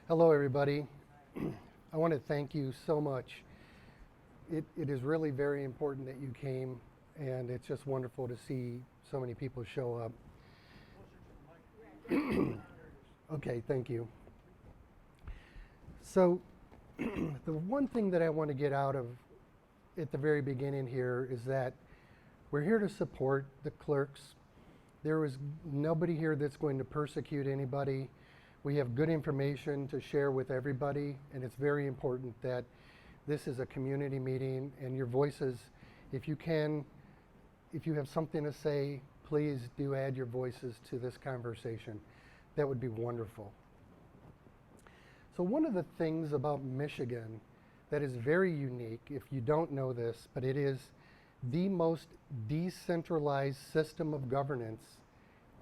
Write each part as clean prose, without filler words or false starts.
Hello, everybody. I want to thank you so much. It is really very important that you came, and it's just wonderful to see so many people show up. Okay, thank you. So, the one thing that I want to get out of at the very beginning here is that we're here to support the clerks. There is nobody here that's going to persecute anybody. We have good information to share with everybody, and it's very important that this is a community meeting and your voices, if you have something to say, please do add your voices to this conversation. That would be wonderful. So one of the things about Michigan that is very unique, if you don't know this, but it is the most decentralized system of governance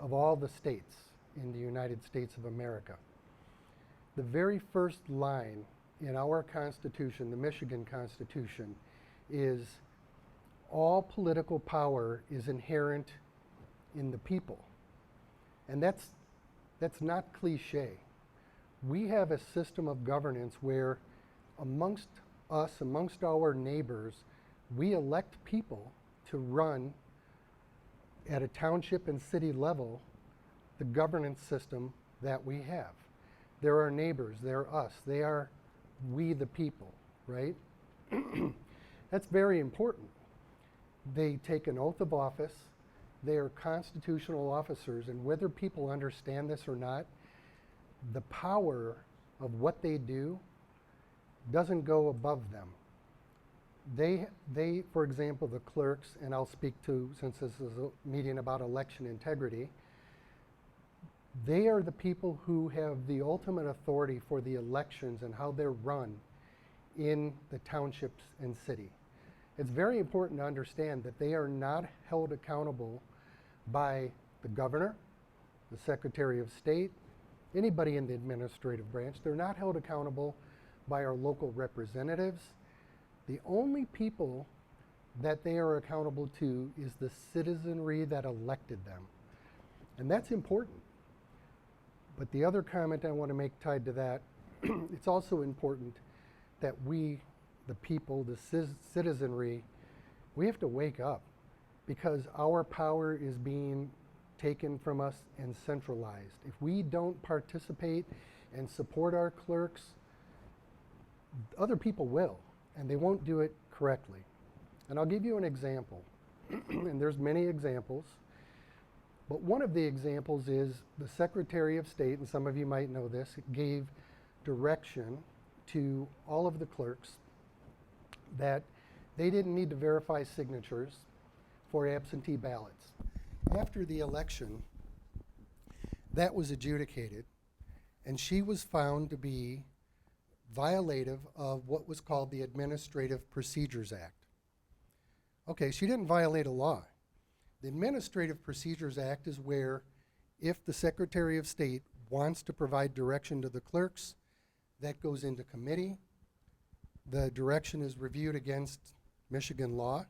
of all the states in the United States of America. The very first line in our Constitution, the Michigan Constitution, is all political power is inherent in the people. And that's not cliche. We have a system of governance where amongst us, amongst our neighbors, we elect people to run at a township and city level the governance system that we have. They're our neighbors, they're us, they are we the people, right? That's very important. They take an oath of office, they are constitutional officers, and whether people understand this or not, the power of what they do doesn't go above them. They, for example, the clerks, and I'll speak to, since this is a meeting about election integrity, they are the people who have the ultimate authority for the elections and how they're run in the townships and city. It's very important to understand that they are not held accountable by the governor, the Secretary of State, anybody in the administrative branch. They're not held accountable by our local representatives. The only people that they are accountable to is the citizenry that elected them. And that's important. But the other comment I want to make tied to that, it's also important that we, the people, the citizenry, we have to wake up because our power is being taken from us and centralized. If we don't participate and support our clerks, other people will, and they won't do it correctly. And I'll give you an example, and there's many examples. But one of the examples is the Secretary of State, and some of you might know this, gave direction to all of the clerks that they didn't need to verify signatures for absentee ballots. After the election, that was adjudicated, and she was found to be violative of what was called the Administrative Procedures Act. Okay, she didn't violate a law. The Administrative Procedures Act is where if the Secretary of State wants to provide direction to the clerks, that goes into committee. The direction is reviewed against Michigan law,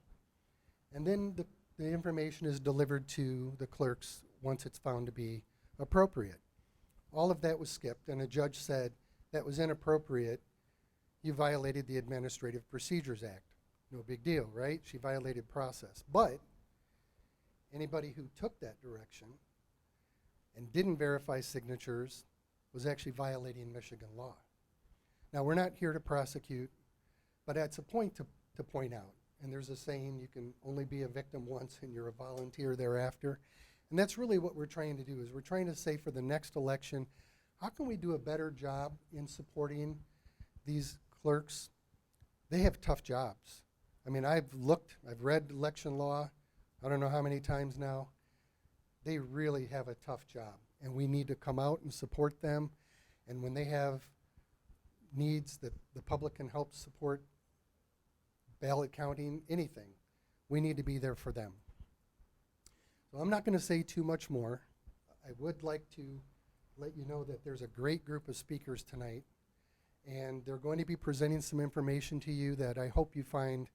and then the information is delivered to the clerks once it's found to be appropriate. All of that was skipped, and a judge said that was inappropriate. You violated the Administrative Procedures Act. No big deal, right? She violated process. But anybody who took that direction and didn't verify signatures was actually violating Michigan law. Now, we're not here to prosecute, but that's a point to point out. And there's a saying, you can only be a victim once and you're a volunteer thereafter. And that's really what we're trying to do, is we're trying to say for the next election, how can we do a better job in supporting these clerks? They have tough jobs. I mean, I've read election law, I don't know how many times now. They really have a tough job, and we need to come out and support them. And when they have needs that the public can help support, ballot counting, anything, we need to be there for them. So I'm not going to say too much more. I would like to let you know that there's a great group of speakers tonight, and they're going to be presenting some information to you that I hope you find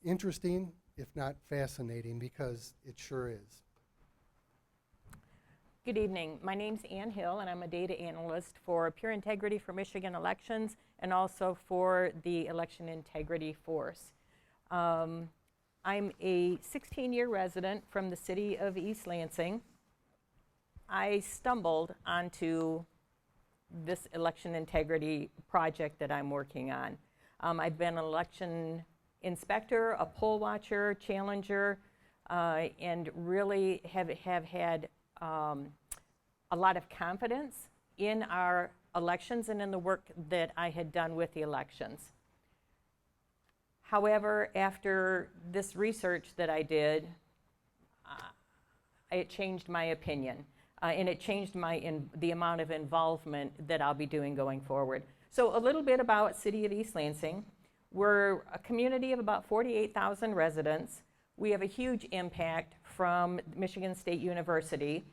interesting, if not fascinating, because it sure is. Good evening. My name's Ann Hill, and I'm a data analyst for Pure Integrity for Michigan Elections and also for the Election Integrity Force. I'm a 16-year resident from the city of East Lansing. I stumbled onto this election integrity project that I'm working on. I've been an election inspector, a poll watcher, challenger, and really have had a lot of confidence in our elections and in the work that I had done with the elections. However, after this research that I did, it changed my opinion, and it changed the amount of involvement that I'll be doing going forward. So a little bit about City of East Lansing. We're a community of about 48,000 residents. We have a huge impact from Michigan State University.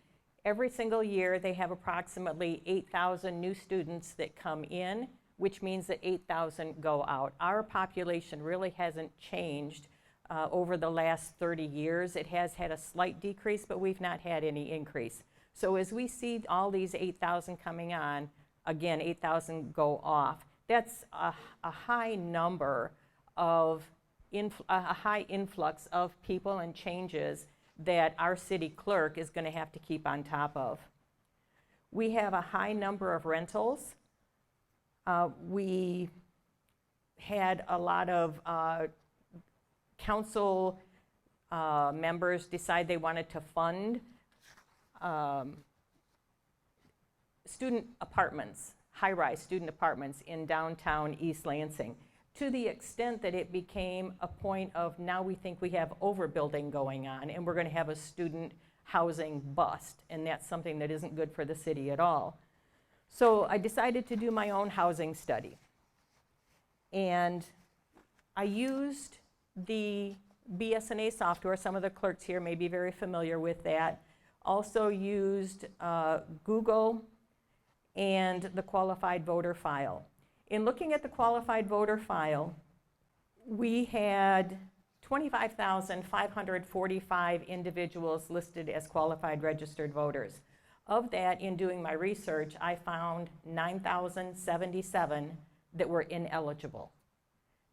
Every single year, they have approximately 8,000 new students that come in, which means that 8,000 go out. Our population really hasn't changed over the last 30 years. It has had a slight decrease, but we've not had any increase. So as we see all these 8,000 coming on, again, 8,000 go off. That's a high number of, a high influx of people and changes that our city clerk is going to have to keep on top of. We have a high number of rentals. We had a lot of council members decide they wanted to fund student apartments, high-rise student apartments in downtown East Lansing, to the extent that it became a point of now we think we have overbuilding going on and we're going to have a student housing bust, and that's something that isn't good for the city at all. So I decided to do my own housing study, and I used the BSNA software. Some of the clerks here may be very familiar with that. Also used Google and the qualified voter file. In looking at the qualified voter file, we had 25,545 individuals listed as qualified registered voters. Of that, in doing my research, I found 9,077 that were ineligible.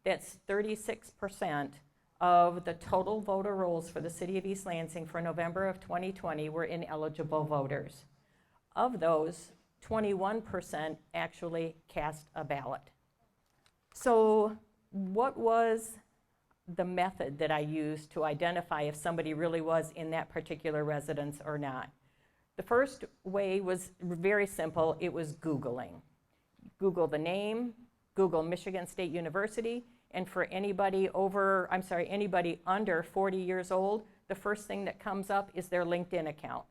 That's 36% of the total voter rolls for the city of East Lansing for November of 2020 were ineligible voters. Of those, 21% actually cast a ballot. So what was the method that I used to identify if somebody really was in that particular residence or not? The first way was very simple. It was Googling. Google the name, Google Michigan State University, and for anybody under 40 years old, the first thing that comes up is their LinkedIn account.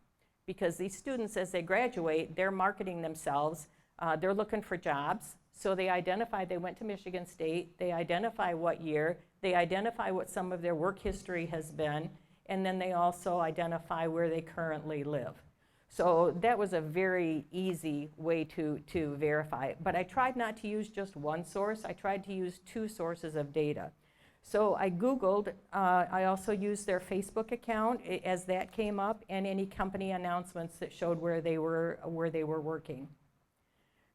Because these students, as they graduate, they're marketing themselves, they're looking for jobs, so they identify they went to Michigan State, they identify what year, they identify what some of their work history has been, and then they also identify where they currently live. So that was a very easy way to verify it. But I tried not to use just one source, I tried to use two sources of data. So I Googled, I also used their Facebook account as that came up, and any company announcements that showed where they were working.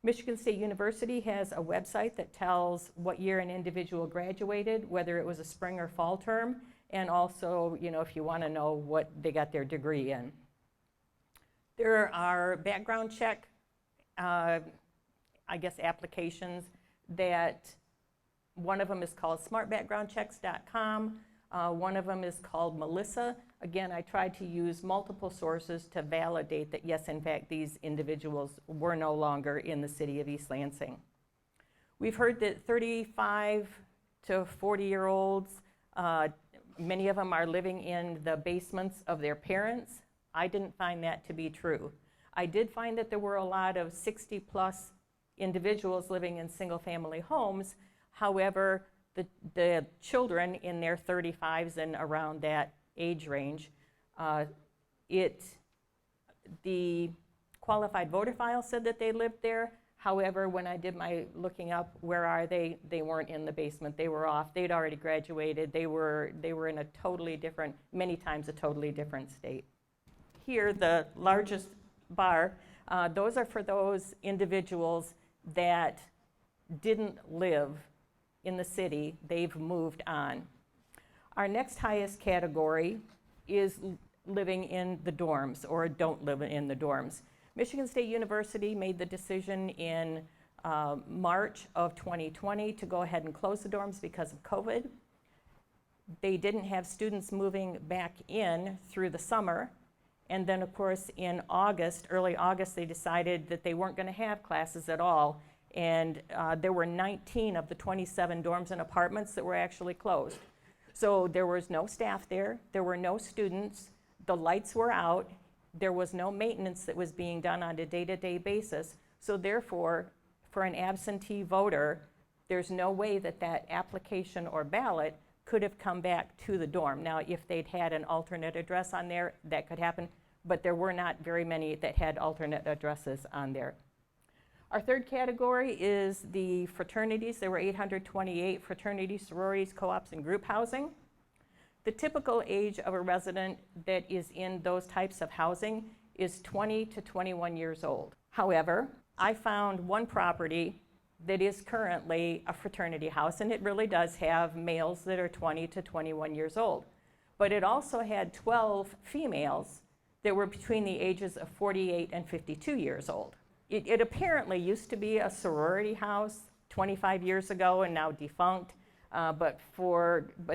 Michigan State University has a website that tells what year an individual graduated, whether it was a spring or fall term, and also, if you want to know what they got their degree in. There are background check, applications that one of them is called smartbackgroundchecks.com. One of them is called Melissa. Again, I tried to use multiple sources to validate that, yes, in fact, these individuals were no longer in the city of East Lansing. We've heard that 35 to 40-year-olds, many of them are living in the basements of their parents. I didn't find that to be true. I did find that there were a lot of 60-plus individuals living in single-family homes. However, the children in their 35s and around that age range, the qualified voter file said that they lived there. However, when I did my looking up, where are they weren't in the basement. They were off. They'd already graduated. They were in a totally different, many times a totally different state. Here, the largest bar, those are for those individuals that didn't live in the city, they've moved on. Our next highest category is living in the dorms or don't live in the dorms. Michigan State University made the decision in March of 2020 to go ahead and close the dorms because of COVID. They didn't have students moving back in through the summer. And then, of course, in August, early August, they decided that they weren't going to have classes at all. And there were 19 of the 27 dorms and apartments that were actually closed. So there was no staff there. There were no students. The lights were out. There was no maintenance that was being done on a day-to-day basis. So therefore, for an absentee voter, there's no way that that application or ballot could have come back to the dorm. Now, if they'd had an alternate address on there, that could happen, but there were not very many that had alternate addresses on there. Our third category is the fraternities. There were 828 fraternities, sororities, co-ops, and group housing. The typical age of a resident that is in those types of housing is 20 to 21 years old. However, I found one property that is currently a fraternity house, and it really does have males that are 20 to 21 years old. But it also had 12 females that were between the ages of 48 and 52 years old. It apparently used to be a sorority house 25 years ago and now defunct, but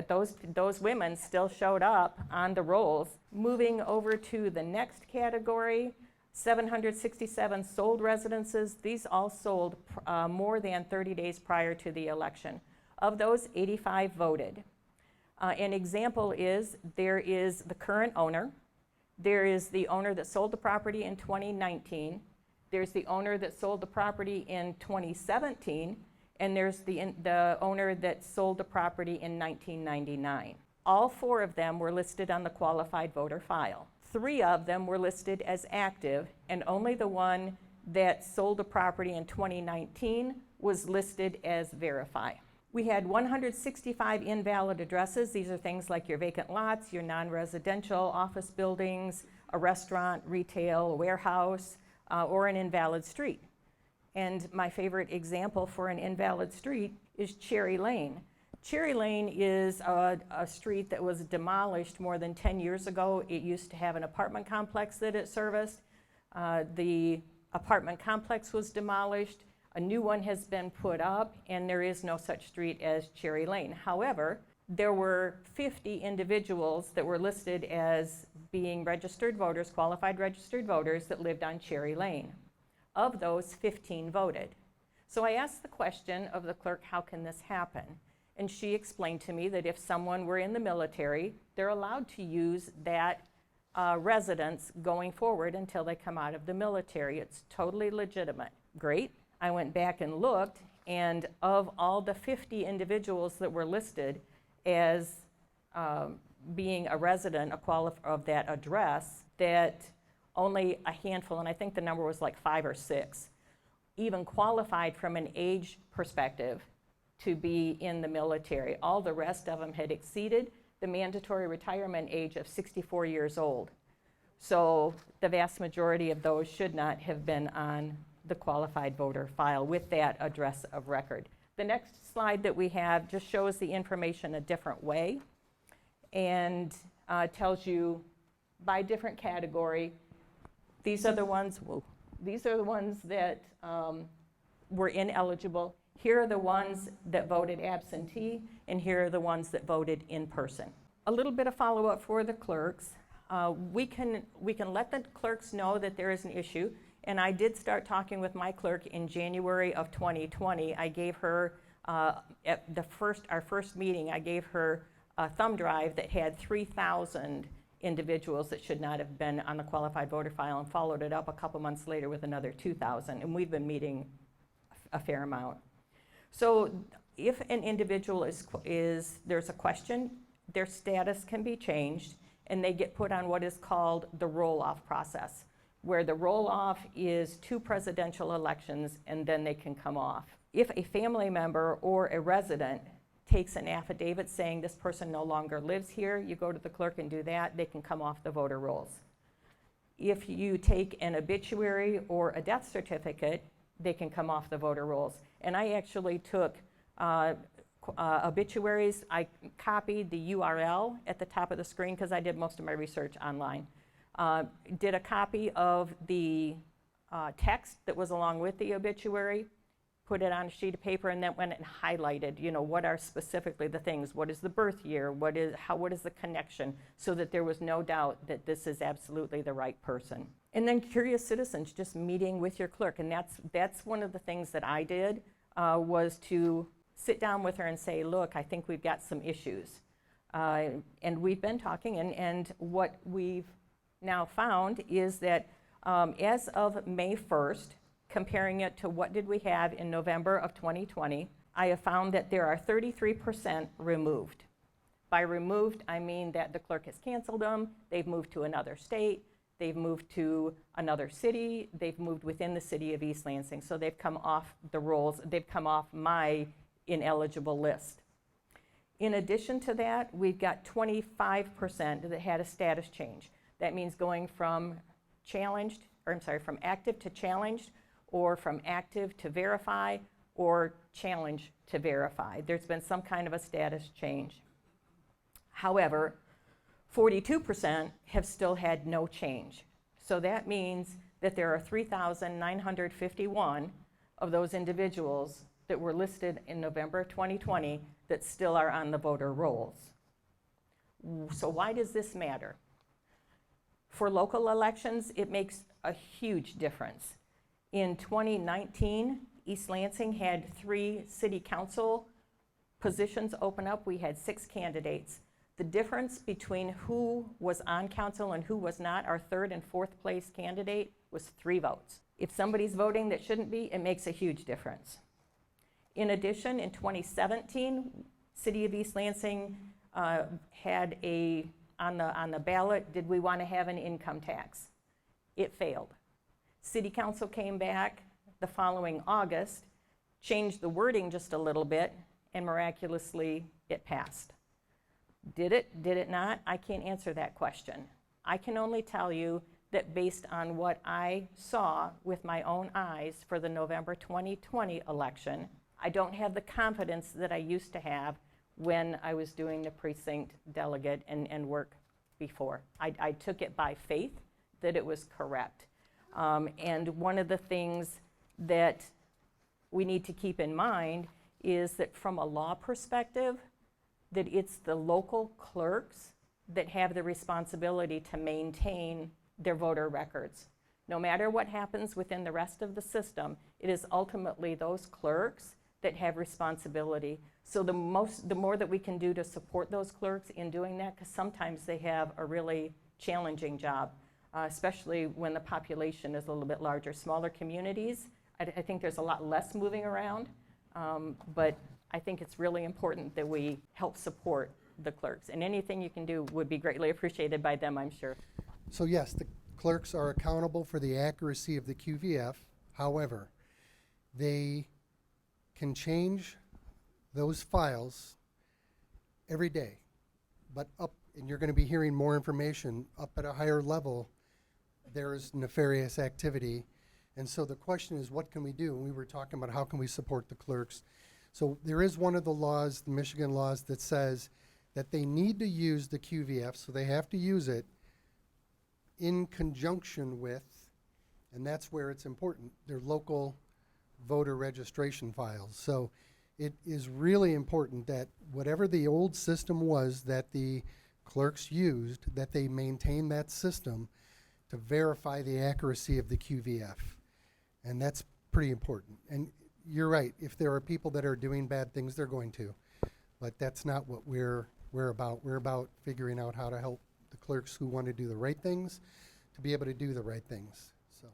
those women still showed up on the rolls. Moving over to the next category, 767 sold residences. These all sold more than 30 days prior to the election. Of those, 85 voted. An example is there is the current owner. There is the owner that sold the property in 2019. There's the owner that sold the property in 2017. And there's the owner that sold the property in 1999. All four of them were listed on the qualified voter file. 3 of them were listed as active, and only the one that sold the property in 2019 was listed as verify. We had 165 invalid addresses. These are things like your vacant lots, your non-residential office buildings, a restaurant, retail, a warehouse, or an invalid street. And my favorite example for an invalid street is Cherry Lane. Cherry Lane is a street that was demolished more than 10 years ago. It used to have an apartment complex that it serviced. The apartment complex was demolished. A new one has been put up, and there is no such street as Cherry Lane. However, there were 50 individuals that were listed as being registered voters, qualified registered voters, that lived on Cherry Lane. Of those, 15 voted. So I asked the question of the clerk, how can this happen? And she explained to me that if someone were in the military, they're allowed to use that residence going forward until they come out of the military. It's totally legitimate. Great. I went back and looked, and of all the 50 individuals that were listed as being a resident of that address, that only a handful, and I think the number was like 5 or 6, even qualified from an age perspective to be in the military. All the rest of them had exceeded the mandatory retirement age of 64 years old. So the vast majority of those should not have been on the qualified voter file with that address of record. The next slide that we have just shows the information a different way and tells you by different category. These are the ones that were ineligible. Here are the ones that voted absentee, and here are the ones that voted in person. A little bit of follow-up for the clerks. We can let the clerks know that there is an issue, and I did start talking with my clerk in January of 2020. I gave her, at our first meeting, I gave her a thumb drive that had 3,000 individuals that should not have been on the qualified voter file, and followed it up a couple months later with another 2,000, and we've been meeting a fair amount. So if an individual there's a question, their status can be changed, and they get put on what is called the roll-off process, where the roll-off is 2 presidential elections, and then they can come off. If a family member or a resident takes an affidavit saying this person no longer lives here, you go to the clerk and do that, they can come off the voter rolls. If you take an obituary or a death certificate, they can come off the voter rolls. And I actually took obituaries. I copied the URL at the top of the screen because I did most of my research online. Did a copy of the text that was along with the obituary, put it on a sheet of paper, and then went and highlighted, what are specifically the things. What is the birth year? What is the connection? So that there was no doubt that this is absolutely the right person. And then curious citizens, just meeting with your clerk. And that's one of the things that I did, was to sit down with her and say, look, I think we've got some issues. And we've been talking, and what we've now found is that as of May 1st, comparing it to what did we have in November of 2020, I have found that there are 33% removed. By removed, I mean that the clerk has canceled them, they've moved to another state, they've moved to another city, they've moved within the city of East Lansing, so they've come off the rolls, they've come off my ineligible list. In addition to that, we've got 25% that had a status change. That means going from from active to challenged, or from active to verify, or challenge to verify. There's been some kind of a status change. However, 42% have still had no change. So that means that there are 3,951 of those individuals that were listed in November 2020 that still are on the voter rolls. So why does this matter? For local elections, it makes a huge difference. In 2019, East Lansing had 3 city council positions open up. We had 6 candidates. The difference between who was on council and who was not, our 3rd and 4th place candidate, was 3 votes. If somebody's voting that shouldn't be, it makes a huge difference. In addition, in 2017, City of East Lansing had on the ballot, did we want to have an income tax? It failed. City Council came back the following August, changed the wording just a little bit, and miraculously it passed. Did it not? I can't answer that question. I can only tell you that based on what I saw with my own eyes for the November 2020 election, I don't have the confidence that I used to have when I was doing the precinct delegate and work before. I took it by faith that it was correct. And one of the things that we need to keep in mind is that from a law perspective, that it's the local clerks that have the responsibility to maintain their voter records. No matter what happens within the rest of the system, it is ultimately those clerks that have responsibility. So the more that we can do to support those clerks in doing that, because sometimes they have a really challenging job, especially when the population is a little bit larger. Smaller communities, I think there's a lot less moving around, but I think it's really important that we help support the clerks, and anything you can do would be greatly appreciated by them, I'm sure. So yes, the clerks are accountable for the accuracy of the QVF. However, they can change those files every day, but and you're going to be hearing more information, up at a higher level, there is nefarious activity. And so the question is, what can we do? And we were talking about how can we support the clerks. So there is one of the laws, the Michigan laws, that says that they need to use the QVF, so they have to use it in conjunction with, and that's where it's important, their local voter registration files. So it is really important that whatever the old system was that the clerks used, that they maintain that system to verify the accuracy of the QVF. And that's pretty important. And you're right, if there are people that are doing bad things, they're going to. But that's not what we're about. We're about figuring out how to help the clerks who want to do the right things to be able to do the right things. So.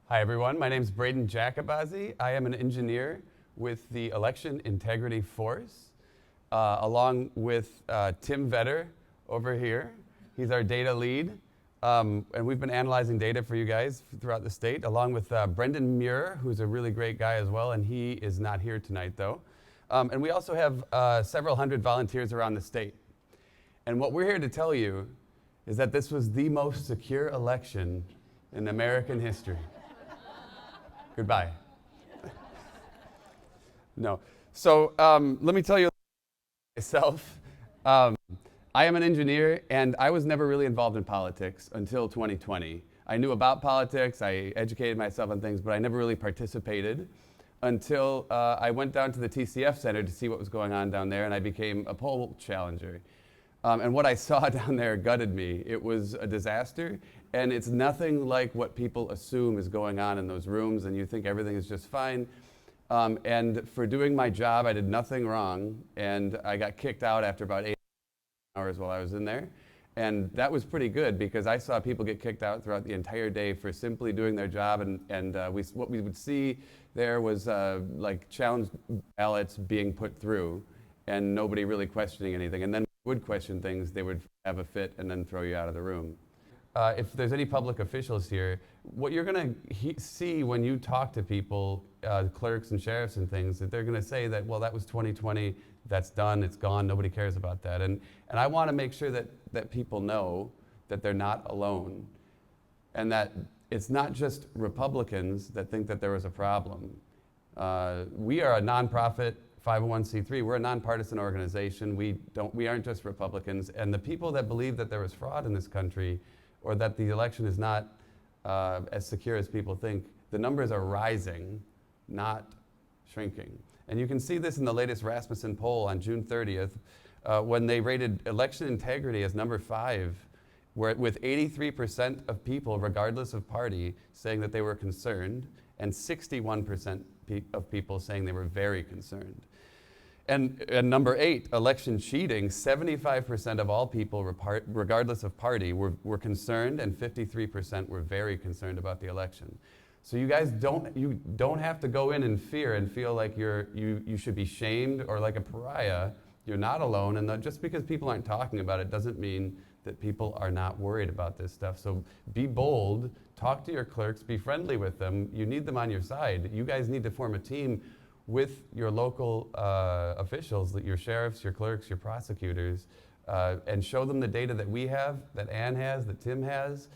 Hi everyone, my name is Braden Jacobazi. I am an engineer with the Election Integrity Force, along with Tim Vetter over here. He's our data lead. And we've been analyzing data for you guys throughout the state, along with Brendan Muir, who's a really great guy as well, and he is not here tonight though. And we also have several hundred volunteers around the state. And what we're here to tell you is that this was the most secure election in American history. Goodbye. No. So let me tell you myself. I am an engineer, and I was never really involved in politics until 2020. I knew about politics, I educated myself on things, but I never really participated until I went down to the TCF Center to see what was going on down there, and I became a poll challenger. And what I saw down there gutted me. It was a disaster, and it's nothing like what people assume is going on in those rooms, and you think everything is just fine. And for doing my job, I did nothing wrong, and I got kicked out after about 8 hours while I was in there. And that was pretty good because I saw people get kicked out throughout the entire day for simply doing their job. And what we would see there was like challenge ballots being put through and nobody really questioning anything. And then would question things, they would have a fit and then throw you out of the room. If there's any public officials here, what you're going to see when you talk to people, clerks and sheriffs and things, that they're going to say that, well, that was 2020, that's done, it's gone, nobody cares about that. And I want to make sure that people know that they're not alone and that it's not just Republicans that think that there was a problem. We are a nonprofit 501c3. We're a nonpartisan organization. We aren't just Republicans. And the people that believe that there was fraud in this country or that the election is not as secure as people think, the numbers are rising, not shrinking. And you can see this in the latest Rasmussen poll on June 30th, when they rated election integrity as number 5, with 83% of people, regardless of party, saying that they were concerned, and 61% of people saying they were very concerned. And number 8, election cheating, 75% of all people, regardless of party, were concerned, and 53% were very concerned about the election. So you guys don't have to go in fear and feel like you should be shamed or like a pariah. You're not alone, and just because people aren't talking about it doesn't mean that people are not worried about this stuff. So be bold, talk to your clerks, be friendly with them. You need them on your side. You guys need to form a team with your local officials, your sheriffs, your clerks, your prosecutors, and show them the data that we have, that Ann has, that Tim has,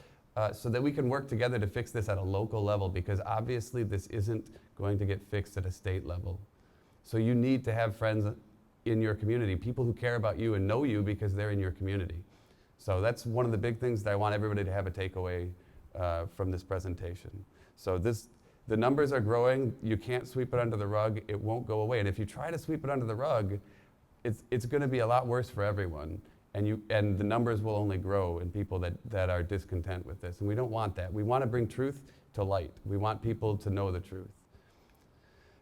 so that we can work together to fix this at a local level, because obviously this isn't going to get fixed at a state level. So you need to have friends in your community, people who care about you and know you because they're in your community. So that's one of the big things that I want everybody to have a takeaway from this presentation. So the numbers are growing. You can't sweep it under the rug. It won't go away. And if you try to sweep it under the rug, it's going to be a lot worse for everyone. And the numbers will only grow in people that are discontent with this. And we don't want that. We want to bring truth to light. We want people to know the truth.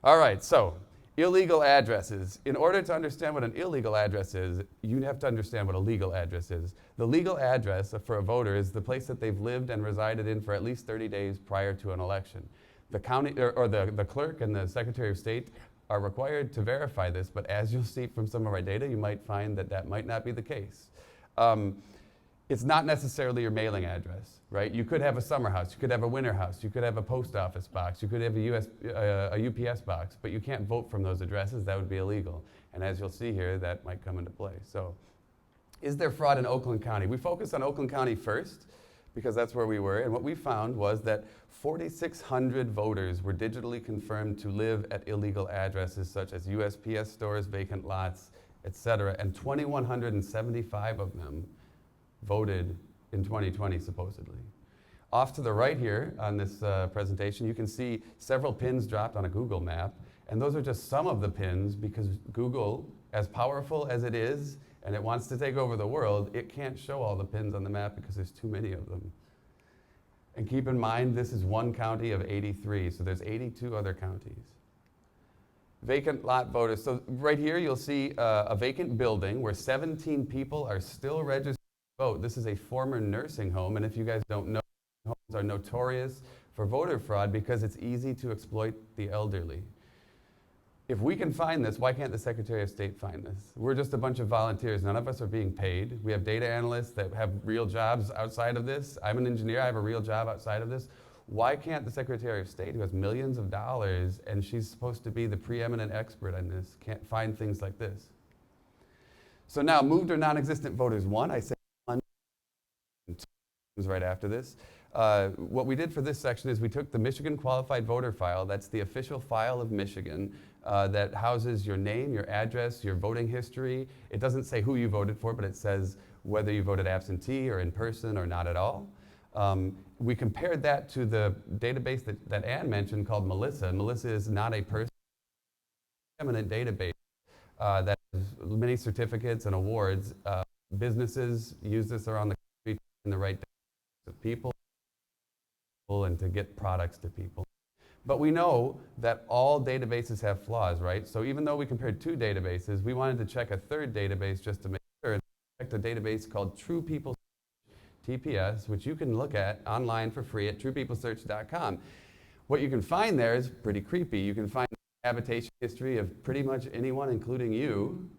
All right, so illegal addresses. In order to understand what an illegal address is, you have to understand what a legal address is. The legal address for a voter is the place that they've lived and resided in for at least 30 days prior to an election. The county or the clerk and the Secretary of State are required to verify this, but as you'll see from some of our data, you might find that might not be the case. It's not necessarily your mailing address, right? You could have a summer house, you could have a winter house, you could have a post office box, you could have a UPS box, but you can't vote from those addresses. That would be illegal. And as you'll see here, that might come into play. So, is there fraud in Oakland County? We focused on Oakland County first because that's where we were, and what we found was that 4,600 voters were digitally confirmed to live at illegal addresses such as USPS stores, vacant lots, etc., and 2,175 of them voted in 2020, supposedly. Off to the right here on this presentation, you can see several pins dropped on a Google map, and those are just some of the pins because Google, as powerful as it is, and it wants to take over the world, it can't show all the pins on the map because there's too many of them. And keep in mind, this is one county of 83, so there's 82 other counties. Vacant lot voters. So right here, you'll see a vacant building where 17 people are still registered to vote. This is a former nursing home, and if you guys don't know, homes are notorious for voter fraud because it's easy to exploit the elderly. If we can find this, why can't the Secretary of State find this? We're just a bunch of volunteers. None of us are being paid. We have data analysts that have real jobs outside of this. I'm an engineer. I have a real job outside of this. Why can't the Secretary of State, who has millions of dollars, and she's supposed to be the preeminent expert on this, can't find things like this? So now, moved or non-existent voters. One, I say one, two right after this. What we did for this section is we took the Michigan Qualified Voter File, that's the official file of Michigan, that houses your name, your address, your voting history. It doesn't say who you voted for, but it says whether you voted absentee or in person or not at all. We compared that to the database that Ann mentioned called Melissa. And Melissa is not a person, eminent database that has many certificates and awards. Businesses use this around the country in the right of people and to get products to people. But we know that all databases have flaws, right? So even though we compared 2 databases, we wanted to check a 3rd database just to make sure. And we checked a database called True People TPS, which you can look at online for free at truepeoplesearch.com. What you can find there is pretty creepy. You can find the habitation history of pretty much anyone, including you.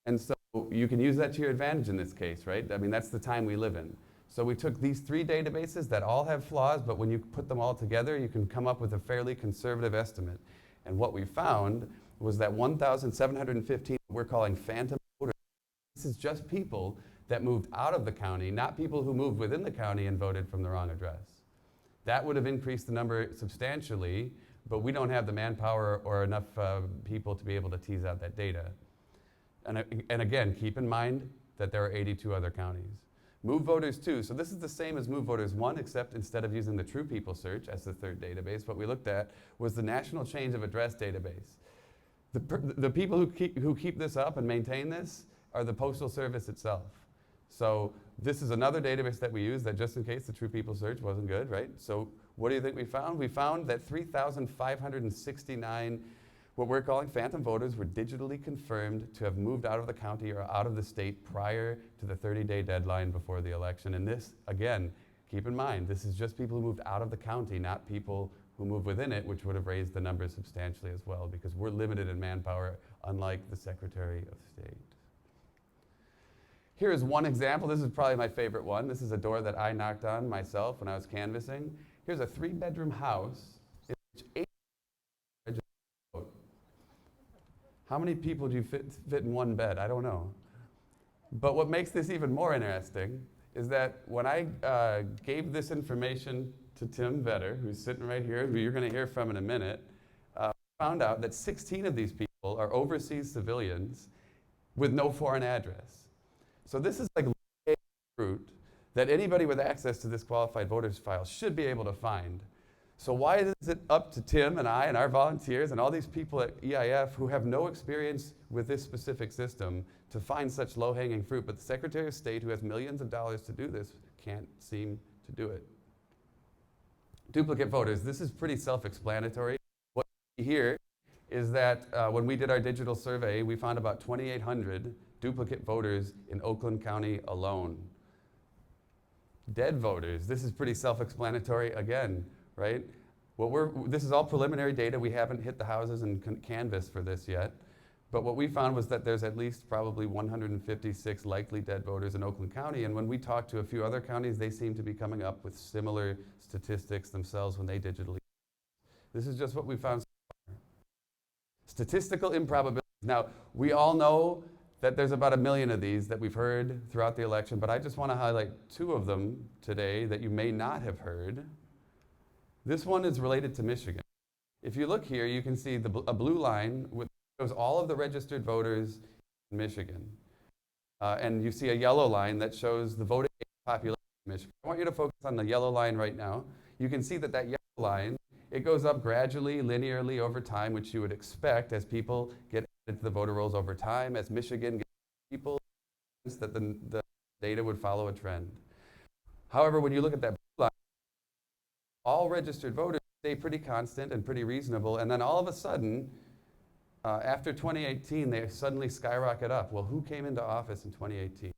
And so you can use that to your advantage in this case, right? I mean, that's the time we live in. So we took these 3 databases that all have flaws, but when you put them all together, you can come up with a fairly conservative estimate. And what we found was that 1,715 we're calling phantom voters. This is just people that moved out of the county, not people who moved within the county and voted from the wrong address. That would have increased the number substantially, but we don't have the manpower or enough people to be able to tease out that data. And again, keep in mind that there are 82 other counties. Move Voters 2, so this is the same as Move Voters 1, except instead of using the True People Search as the 3rd database, what we looked at was the National Change of Address database. The people who keep this up and maintain this are the Postal Service itself. So this is another database that we use that just in case the True People Search wasn't good, right? So what do you think we found? We found that 3,569 what we're calling phantom voters were digitally confirmed to have moved out of the county or out of the state prior to the 30-day deadline before the election. And this, again, keep in mind, this is just people who moved out of the county, not people who moved within it, which would have raised the numbers substantially as well, because we're limited in manpower, unlike the Secretary of State. Here is one example. This is probably my favorite one. This is a door that I knocked on myself when I was canvassing. Here's a 3-bedroom house in which 8 vote. How many people do you fit in one bed? I don't know. But what makes this even more interesting is that when I gave this information to Tim Vetter, who's sitting right here, who you're going to hear from in a minute, found out that 16 of these people are overseas civilians with no foreign address. So this is like fruit that anybody with access to this qualified voters file should be able to find. So why is it up to Tim and I and our volunteers and all these people at EIF who have no experience with this specific system to find such low-hanging fruit? But the Secretary of State, who has millions of dollars to do this, can't seem to do it. Duplicate voters. This is pretty self-explanatory. What you see here is that when we did our digital survey, we found about 2,800 duplicate voters in Oakland County alone. Dead voters. This is pretty self-explanatory again, right? This is all preliminary data. We haven't hit the houses and canvassed for this yet. But what we found was that there's at least probably 156 likely dead voters in Oakland County. And when we talked to a few other counties, they seem to be coming up with similar statistics themselves when they digitally. This is just what we found so far. Statistical improbabilities. Now, we all know that there's about 1 million of these that we've heard throughout the election, but I just want to highlight 2 of them today that you may not have heard. This one is related to Michigan. If you look here, you can see a blue line with shows all of the registered voters in Michigan. And you see a yellow line that shows the voting population in Michigan. I want you to focus on the yellow line right now. You can see that yellow line, it goes up gradually, linearly over time, which you would expect as people get added to the voter rolls over time. As Michigan gets people, that the data would follow a trend. However, when you look at that blue line, all registered voters stay pretty constant and pretty reasonable, and then all of a sudden, after 2018, they suddenly skyrocket up. Well, who came into office in 2018?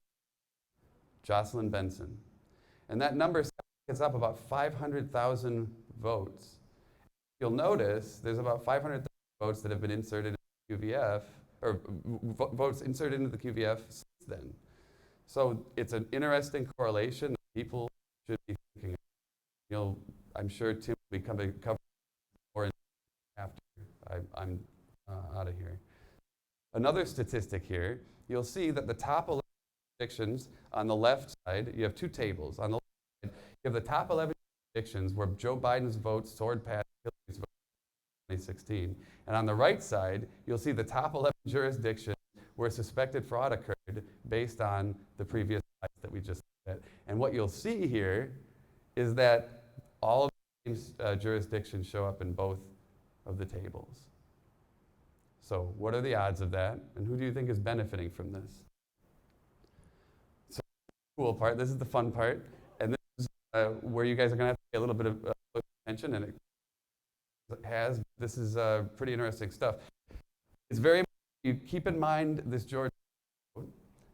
Jocelyn Benson. And that number gets up about 500,000 votes. You'll notice there's about 500,000 votes that have been inserted into the QVF, or votes inserted into the QVF since then. So it's an interesting correlation that people should be thinking of. I'm sure Tim will be coming cover more after I'm out of here. Another statistic here, you'll see that the top 11 predictions on the left side, you have 2 tables. On the left side, you We have the top 11 jurisdictions where Joe Biden's vote soared past Hillary's vote in 2016. And on the right side, you'll see the top 11 jurisdictions where suspected fraud occurred based on the previous slides that we just looked at. And what you'll see here is that all of these jurisdictions show up in both of the tables. So what are the odds of that? And who do you think is benefiting from this? So the cool part, this is the fun part. And this is where you guys are going to have to pay a little bit of attention. And this is pretty interesting stuff. It's very, you keep in mind this Georgia quote,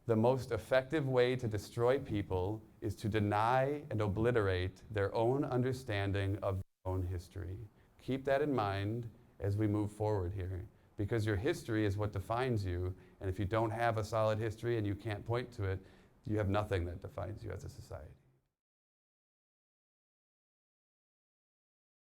the most effective way to destroy people is to deny and obliterate their own understanding of their own history. Keep that in mind as we move forward here, because your history is what defines you, and if you don't have a solid history and you can't point to it, you have nothing that defines you as a society.